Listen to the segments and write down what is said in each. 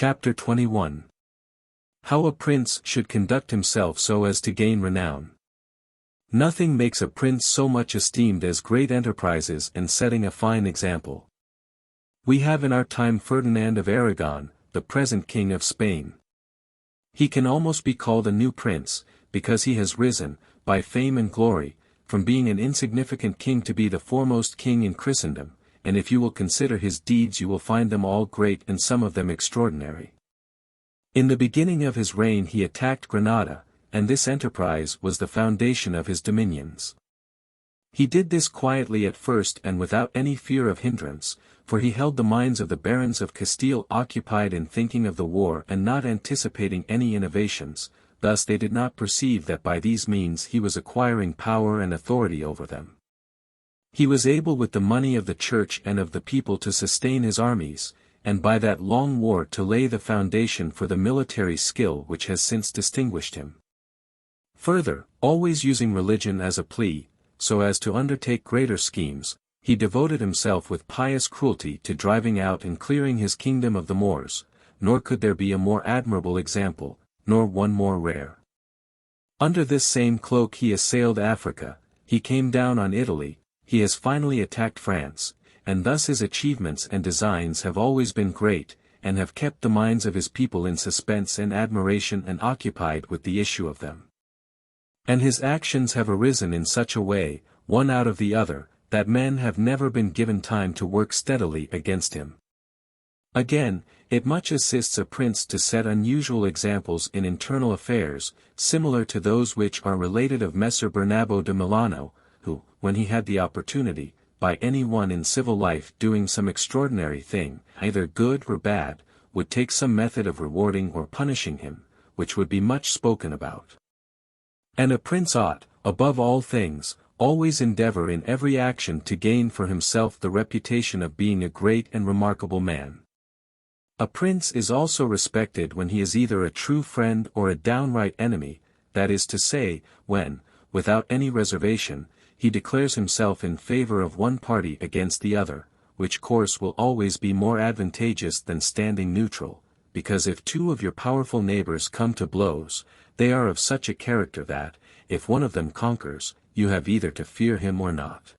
Chapter 21. How a Prince Should Conduct Himself so as to Gain Renown. Nothing makes a prince so much esteemed as great enterprises and setting a fine example. We have in our time Ferdinand of Aragon, the present King of Spain. He can almost be called a new prince, because he has risen, by fame and glory, from being an insignificant king to be the foremost king in Christendom, and if you will consider his deeds you will find them all great and some of them extraordinary. In the beginning of his reign he attacked Granada, and this enterprise was the foundation of his dominions. He did this quietly at first and without any fear of hindrance, for he held the minds of the barons of Castile occupied in thinking of the war and not anticipating any innovations, thus they did not perceive that by these means he was acquiring power and authority over them. He was able with the money of the church and of the people to sustain his armies, and by that long war to lay the foundation for the military skill which has since distinguished him. Further, always using religion as a plea, so as to undertake greater schemes, he devoted himself with pious cruelty to driving out and clearing his kingdom of the Moors, nor could there be a more admirable example, nor one more rare. Under this same cloak he assailed Africa, he came down on Italy, he has finally attacked France, and thus his achievements and designs have always been great, and have kept the minds of his people in suspense and admiration and occupied with the issue of them. And his actions have arisen in such a way, one out of the other, that men have never been given time to work steadily against him. Again, it much assists a prince to set unusual examples in internal affairs, similar to those which are related of Messer Bernabo de Milano, who, when he had the opportunity, by any one in civil life doing some extraordinary thing, either good or bad, would take some method of rewarding or punishing him, which would be much spoken about. And a prince ought, above all things, always endeavor in every action to gain for himself the reputation of being a great and remarkable man. A prince is also respected when he is either a true friend or a downright enemy, that is to say, when, without any reservation, he declares himself in favor of one party against the other, which course will always be more advantageous than standing neutral, because if two of your powerful neighbors come to blows, they are of such a character that, if one of them conquers, you have either to fear him or not.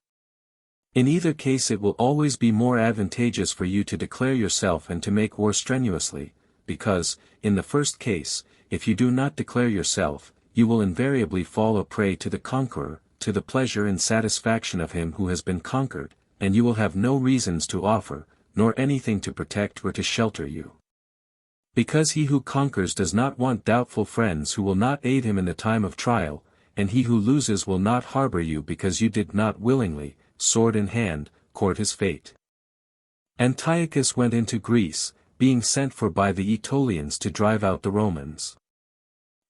In either case it will always be more advantageous for you to declare yourself and to make war strenuously, because, in the first case, if you do not declare yourself, you will invariably fall a prey to the conqueror, to the pleasure and satisfaction of him who has been conquered, and you will have no reasons to offer, nor anything to protect or to shelter you. Because he who conquers does not want doubtful friends who will not aid him in the time of trial, and he who loses will not harbor you because you did not willingly, sword in hand, court his fate. Antiochus went into Greece, being sent for by the Aetolians to drive out the Romans.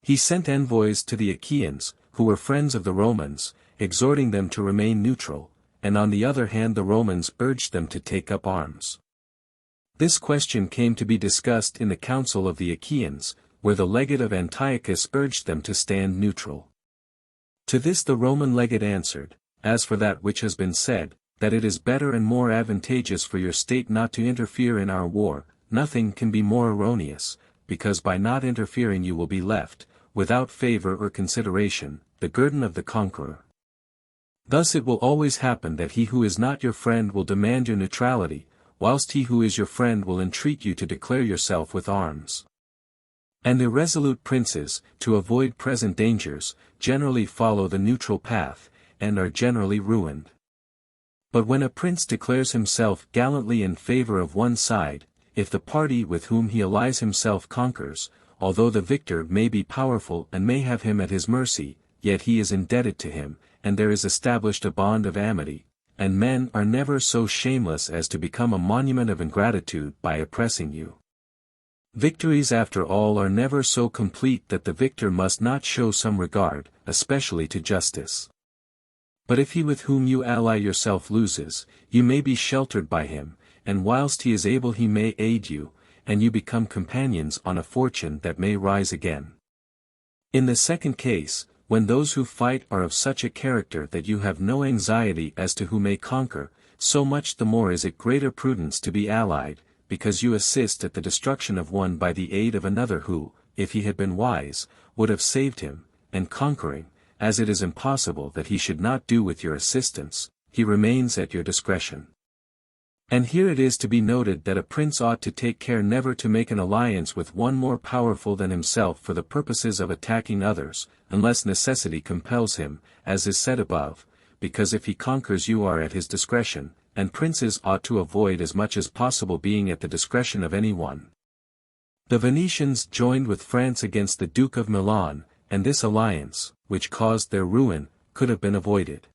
He sent envoys to the Achaeans, who were friends of the Romans, exhorting them to remain neutral, and on the other hand the Romans urged them to take up arms. This question came to be discussed in the council of the Achaeans, where the legate of Antiochus urged them to stand neutral. To this the Roman legate answered, as for that which has been said, that it is better and more advantageous for your state not to interfere in our war, nothing can be more erroneous, because by not interfering you will be left, without favor or consideration, the guerdon of the conqueror. Thus it will always happen that he who is not your friend will demand your neutrality, whilst he who is your friend will entreat you to declare yourself with arms. And irresolute princes, to avoid present dangers, generally follow the neutral path, and are generally ruined. But when a prince declares himself gallantly in favor of one side, if the party with whom he allies himself conquers, although the victor may be powerful and may have him at his mercy, yet he is indebted to him, and there is established a bond of amity, and men are never so shameless as to become a monument of ingratitude by oppressing you. Victories after all are never so complete that the victor must not show some regard, especially to justice. But if he with whom you ally yourself loses, you may be sheltered by him, and whilst he is able he may aid you, and you become companions on a fortune that may rise again. In the second case, when those who fight are of such a character that you have no anxiety as to who may conquer, so much the more is it greater prudence to be allied, because you assist at the destruction of one by the aid of another who, if he had been wise, would have saved him, and conquering, as it is impossible that he should not do with your assistance, he remains at your discretion. And here it is to be noted that a prince ought to take care never to make an alliance with one more powerful than himself for the purposes of attacking others, unless necessity compels him, as is said above, because if he conquers you are at his discretion, and princes ought to avoid as much as possible being at the discretion of any one. The Venetians joined with France against the Duke of Milan, and this alliance, which caused their ruin, could have been avoided.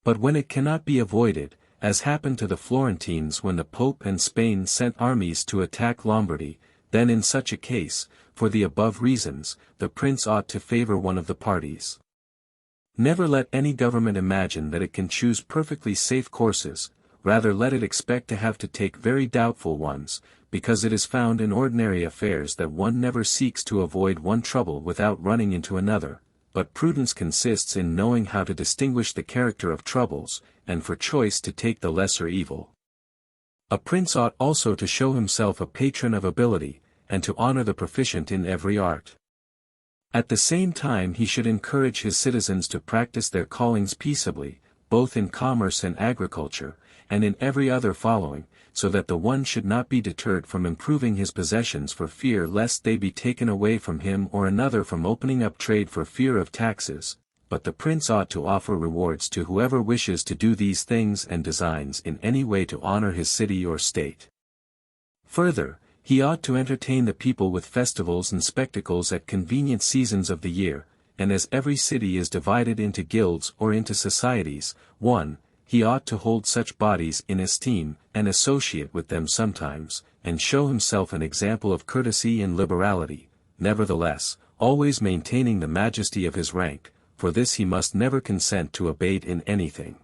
But when it cannot be avoided, as happened to the Florentines when the Pope and Spain sent armies to attack Lombardy, then in such a case, for the above reasons, the prince ought to favor one of the parties. Never let any government imagine that it can choose perfectly safe courses, rather let it expect to have to take very doubtful ones, because it is found in ordinary affairs that one never seeks to avoid one trouble without running into another, but prudence consists in knowing how to distinguish the character of troubles, and for choice to take the lesser evil. A prince ought also to show himself a patron of ability, and to honor the proficient in every art. At the same time he should encourage his citizens to practice their callings peaceably, both in commerce and agriculture, and in every other following, so that the one should not be deterred from improving his possessions for fear lest they be taken away from him or another from opening up trade for fear of taxes, but the prince ought to offer rewards to whoever wishes to do these things and designs in any way to honor his city or state. Further, he ought to entertain the people with festivals and spectacles at convenient seasons of the year, and as every city is divided into guilds or into societies, he ought to hold such bodies in esteem, and associate with them sometimes, and show himself an example of courtesy and liberality, nevertheless, always maintaining the majesty of his rank, for this he must never consent to abate in anything.